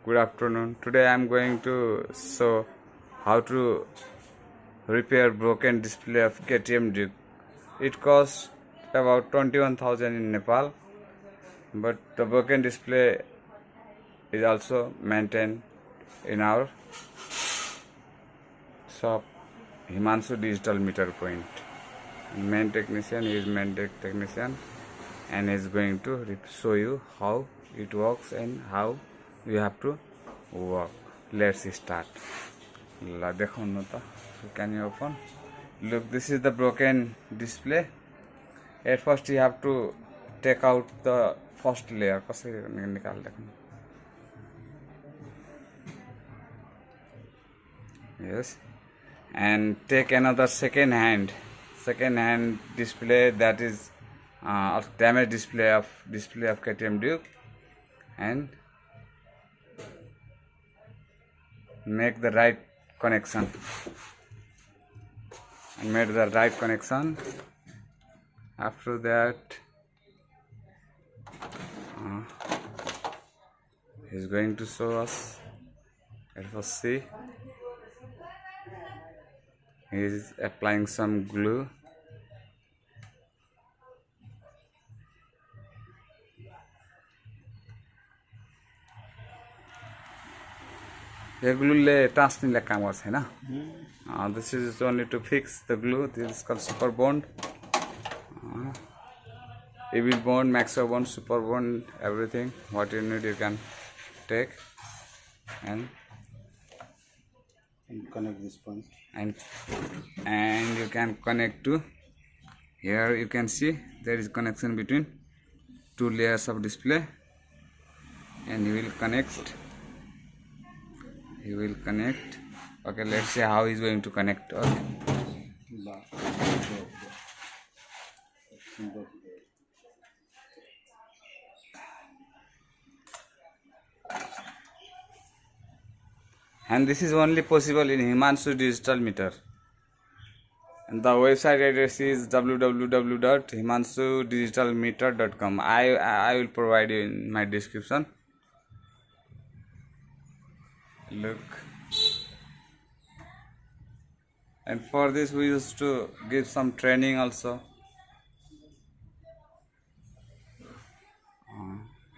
Good afternoon. Today I am going to show how to repair broken display of KTM Duke. It costs about 21,000 in Nepal, but the broken display is also maintained in our shop, Himanshu Digital Meter Point. Main technician is technician and is going to show you how it works and how you have to work. Let's start. Can you open? Look, this is the broken display. At first you have to take out the first layer. Yes, and take another second hand display, that is damaged display of KTM Duke, and make the right connection. And made the right connection. After that, he's going to show us. Let us see. He is applying some glue. This is only to fix the glue. This is called super bond. Evil bond, maxo bond, super bond, everything. What you need you can take and connect this point. And you can connect to here. You can see there is connection between two layers of display, and you will connect. Okay, let's see how he's going to connect. Okay. And this is only possible in Himanshu Digital Meter. And the website address is www.himanshudigitalmeter.com. I will provide you in my description. Look. And for this we used to give some training also.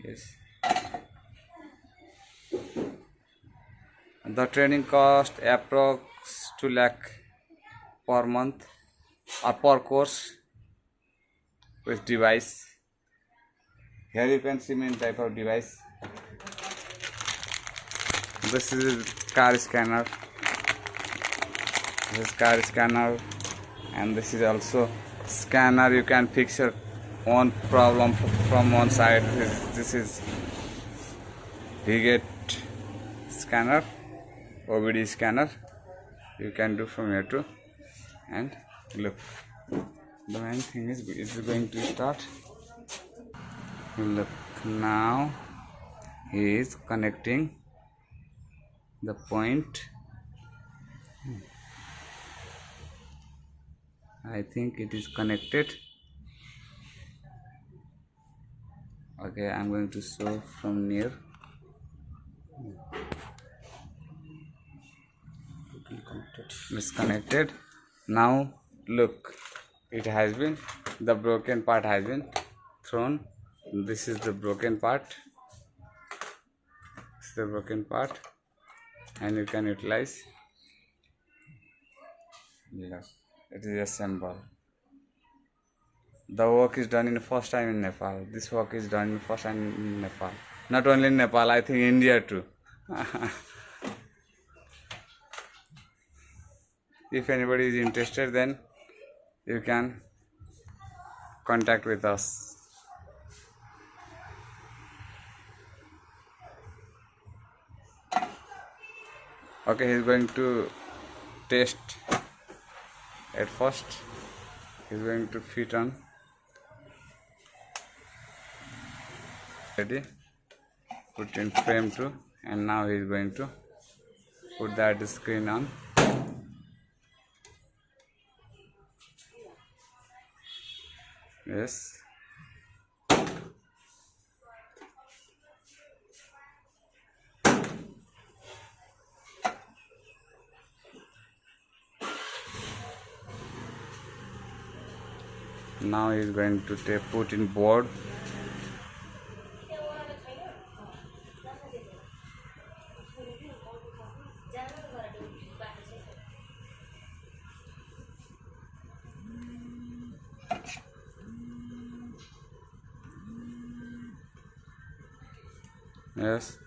Yes. The training cost approx 2 lakh per month or per course with device. Here you can see many type of device. This is car scanner. This is car scanner, and this is also scanner. You can fix your own problem from one side. This is Higet scanner, OBD scanner. You can do from here too. And look, the main thing is going to start. Look, now he is connecting the point. I think it is connected. Okay, I'm going to show from near. It's connected. Now look, it has been, the broken part has been thrown. This is the broken part. This is the broken part, and you can utilize. Look, it is assembled. The work is done in the first time in Nepal. This work is done in the first time in Nepal. Not only in Nepal, I think India too. If anybody is interested, then you can contact with us. Okay, he's going to test. At first, he's going to fit on. Ready? Put in frame 2, and now he's going to put that screen on. Yes. Now he's going to put in board. Yes.